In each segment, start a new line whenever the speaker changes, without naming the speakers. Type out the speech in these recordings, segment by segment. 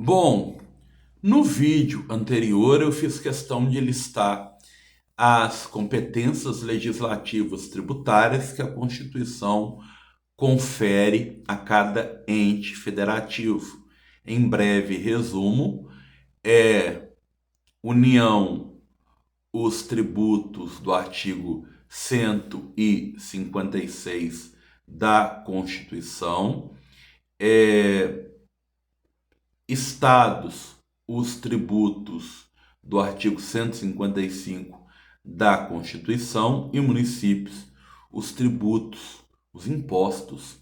Bom, no vídeo anterior eu fiz questão de listar as competências legislativas tributárias que a Constituição confere a cada ente federativo. Em breve resumo, é União, os tributos do artigo 156 da Constituição, estados, os tributos do artigo 155 da Constituição e municípios, os tributos, os impostos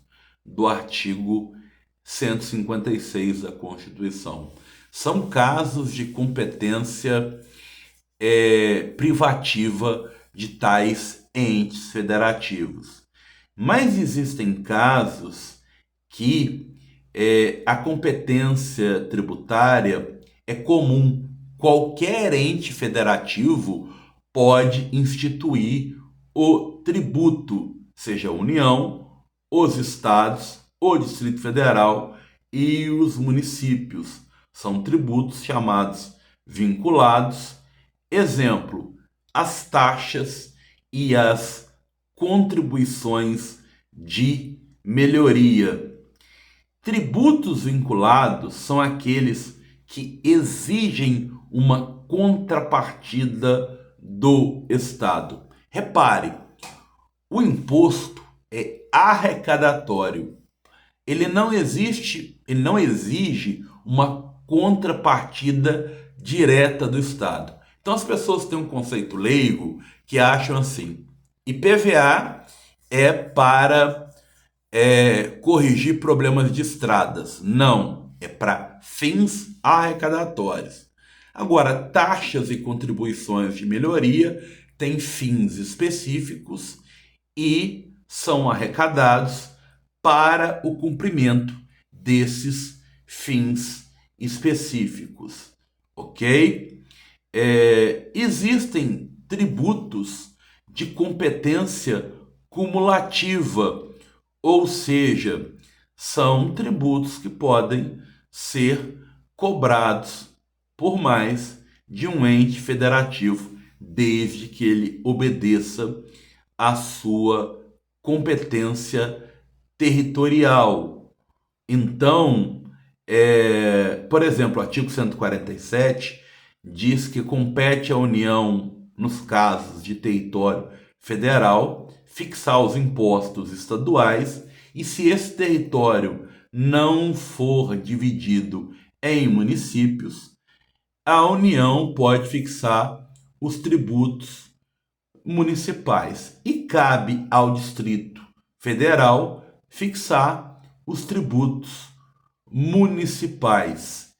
do artigo 156 da Constituição. São casos de competência privativa de tais entes federativos. Mas existem casos que a competência tributária é comum. Qualquer ente federativo pode instituir o tributo, seja a União, os estados, o Distrito Federal e os municípios. São tributos chamados vinculados. Exemplo, as taxas e as contribuições de melhoria. Tributos vinculados são aqueles que exigem uma contrapartida do Estado. Repare, o imposto é arrecadatório. Ele não exige uma contrapartida direta do Estado. Então as pessoas têm um conceito leigo que acham assim: IPVA é para corrigir problemas de estradas. Não, é para fins arrecadatórios. Agora, taxas e contribuições de melhoria têm fins específicos e são arrecadados para o cumprimento desses fins específicos, ok? Existem tributos de competência cumulativa, ou seja, são tributos que podem ser cobrados por mais de um ente federativo, desde que ele obedeça à sua competência territorial. Então, por exemplo, o artigo 147 diz que compete à União, nos casos de território federal, fixar os impostos estaduais e, se esse território não for dividido em municípios, a União pode fixar os tributos municipais e cabe ao Distrito Federal fixar os tributos municipais.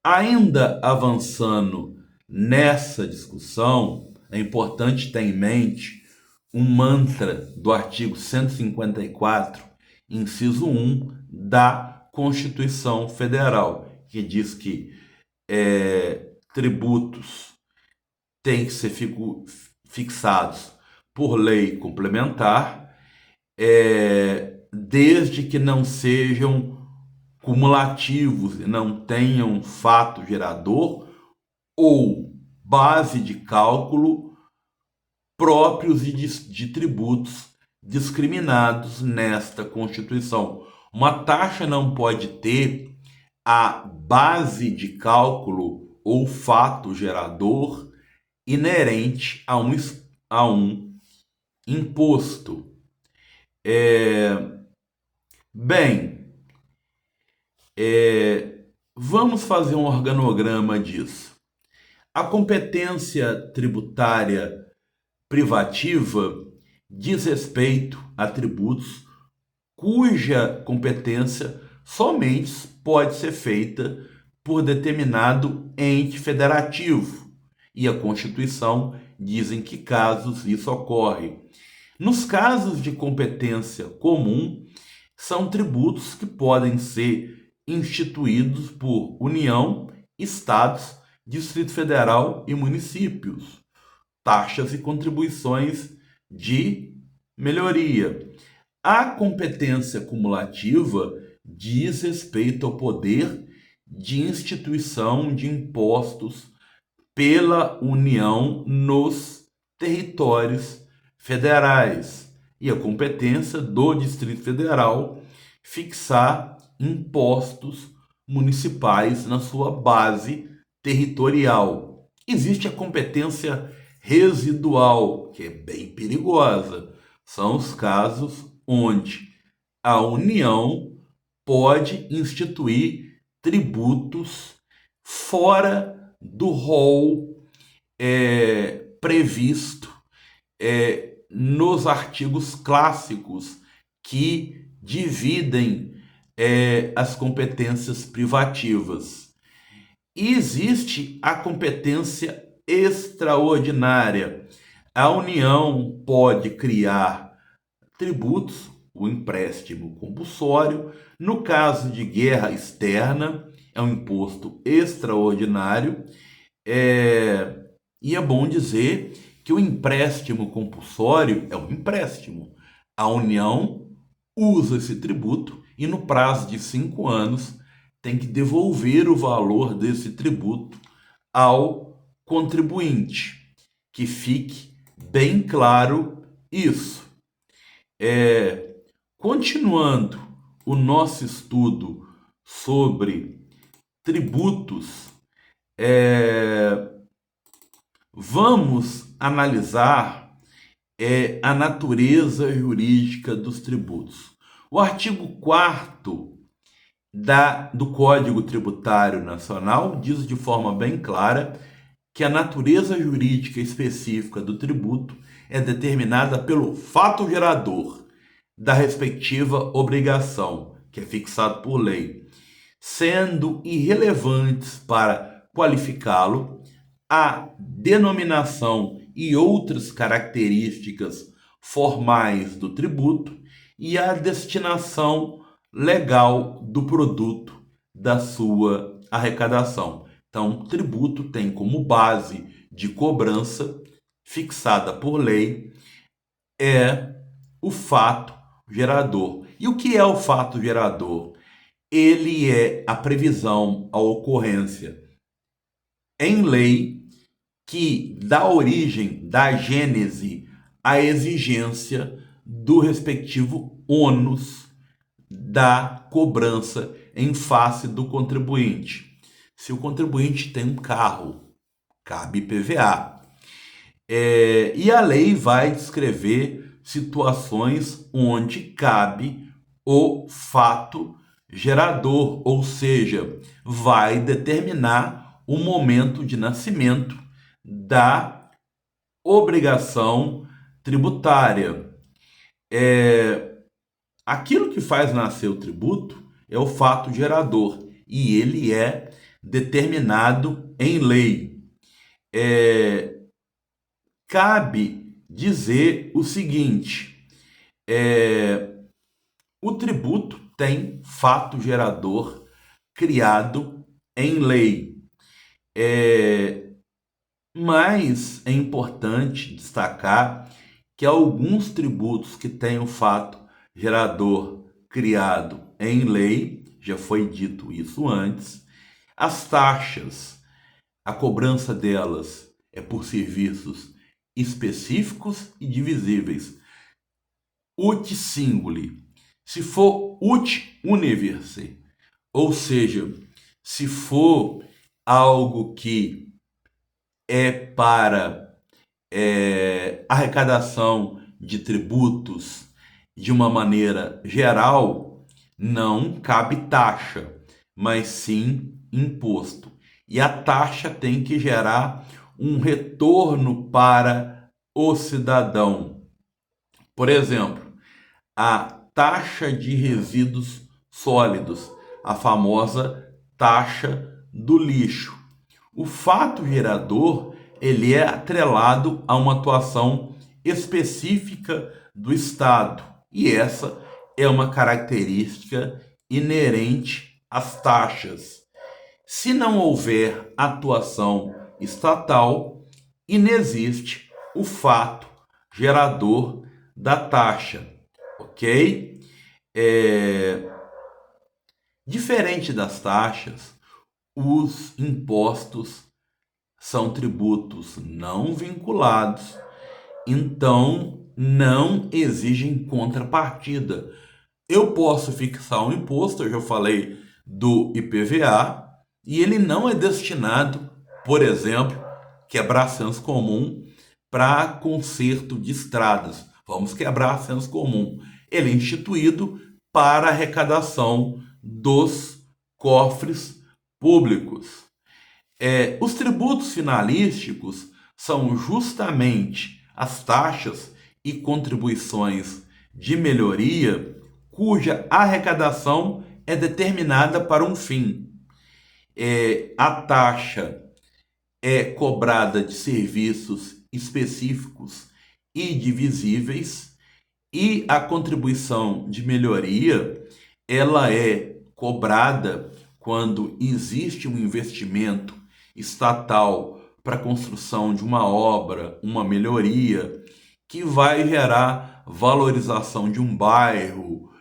Ainda avançando nessa discussão, é importante ter em mente um mantra do artigo 154, inciso 1 da Constituição Federal, que diz que tributos têm que ser fixados por lei complementar, desde que não sejam cumulativos e não tenham fato gerador ou base de cálculo próprios de tributos discriminados nesta Constituição. Uma taxa não pode ter a base de cálculo ou fato gerador inerente a um imposto. Vamos fazer um organograma disso. A competência tributária privativa diz respeito a tributos cuja competência somente pode ser feita por determinado ente federativo. E a Constituição diz em que casos isso ocorre. Nos casos de competência comum, são tributos que podem ser instituídos por União, estados, Distrito Federal e municípios. Taxas e contribuições de melhoria. A competência cumulativa diz respeito ao poder de instituição de impostos pela União nos territórios federais e a competência do Distrito Federal fixar impostos municipais na sua base territorial. Existe a competência residual, que é bem perigosa. São os casos onde a União pode instituir tributos fora do rol previsto nos artigos clássicos que dividem as competências privativas. E existe a competência extraordinária. A União pode criar tributos, o empréstimo compulsório. No caso de guerra externa, é um imposto extraordinário. E é bom dizer que o empréstimo compulsório é um empréstimo. A União usa esse tributo e no prazo de 5 anos tem que devolver o valor desse tributo ao contribuinte. Que fique bem claro isso. Continuando o nosso estudo sobre tributos, vamos analisar a natureza jurídica dos tributos. O artigo 4º do Código Tributário Nacional diz de forma bem clara que a natureza jurídica específica do tributo é determinada pelo fato gerador da respectiva obrigação, que é fixado por lei, sendo irrelevantes para qualificá-lo a denominação e outras características formais do tributo e a destinação legal do produto da sua arrecadação. Então, tributo tem como base de cobrança fixada por lei o fato gerador. E o que é o fato gerador? Ele é a previsão, a ocorrência em lei que dá origem, dá gênese à exigência do respectivo ônus da cobrança em face do contribuinte. Se o contribuinte tem um carro, cabe IPVA. E a lei vai descrever situações onde cabe o fato gerador, ou seja, vai determinar o momento de nascimento da obrigação tributária. Aquilo que faz nascer o tributo é o fato gerador e ele é determinado em lei. Cabe dizer o seguinte: o tributo tem fato gerador criado em lei. Mas é importante destacar que alguns tributos que têm o fato gerador criado em lei, já foi dito isso antes, as taxas, a cobrança delas é por serviços específicos e divisíveis. Ut singuli. Se for ut universi, ou seja, se for algo que é para arrecadação de tributos de uma maneira geral, não cabe taxa, mas sim imposto. E a taxa tem que gerar um retorno para o cidadão. Por exemplo, a taxa de resíduos sólidos, a famosa taxa do lixo. O fato gerador, ele é atrelado a uma atuação específica do Estado. E essa é uma característica inerente às taxas. Se não houver atuação estatal, inexiste o fato gerador da taxa, ok? Diferente das taxas, os impostos são tributos não vinculados, então não exigem contrapartida. Eu posso fixar um imposto, eu já falei do IPVA, e ele não é destinado, por exemplo, quebrar senso comum para conserto de estradas. Vamos quebrar senso comum. Ele é instituído para arrecadação dos cofres públicos. Os tributos finalísticos são justamente as taxas e contribuições de melhoria cuja arrecadação é determinada para um fim. A taxa é cobrada de serviços específicos e divisíveis, e a contribuição de melhoria ela é cobrada quando existe um investimento estatal para a construção de uma obra, uma melhoria, que vai gerar valorização de um bairro,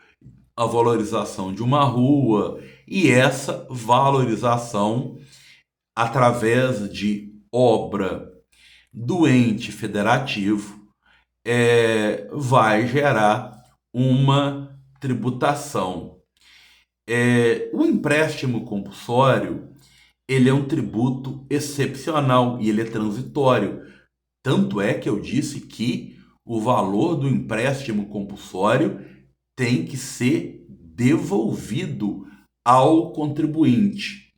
a valorização de uma rua, e essa valorização, através de obra do ente federativo, vai gerar uma tributação. O empréstimo compulsório ele é um tributo excepcional e ele é transitório. Tanto é que eu disse que o valor do empréstimo compulsório tem que ser devolvido ao contribuinte.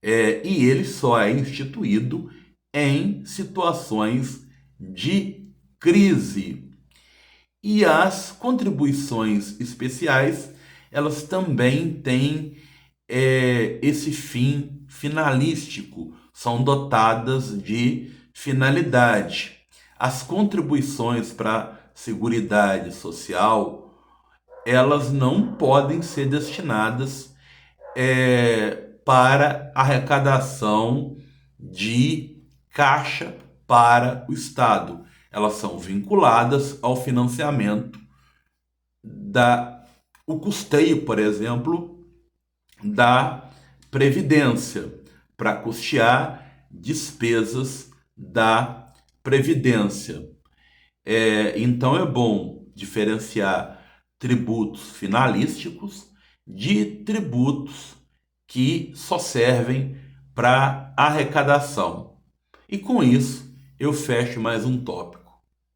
E ele só é instituído em situações de crise. E as contribuições especiais, elas também têm esse fim finalístico, são dotadas de finalidade. As contribuições para a Seguridade Social, elas não podem ser destinadas para arrecadação de caixa para o Estado. Elas são vinculadas ao financiamento o custeio, por exemplo, da Previdência, para custear despesas da Previdência. Então é bom diferenciar tributos finalísticos de tributos que só servem para arrecadação. E com isso eu fecho mais um tópico.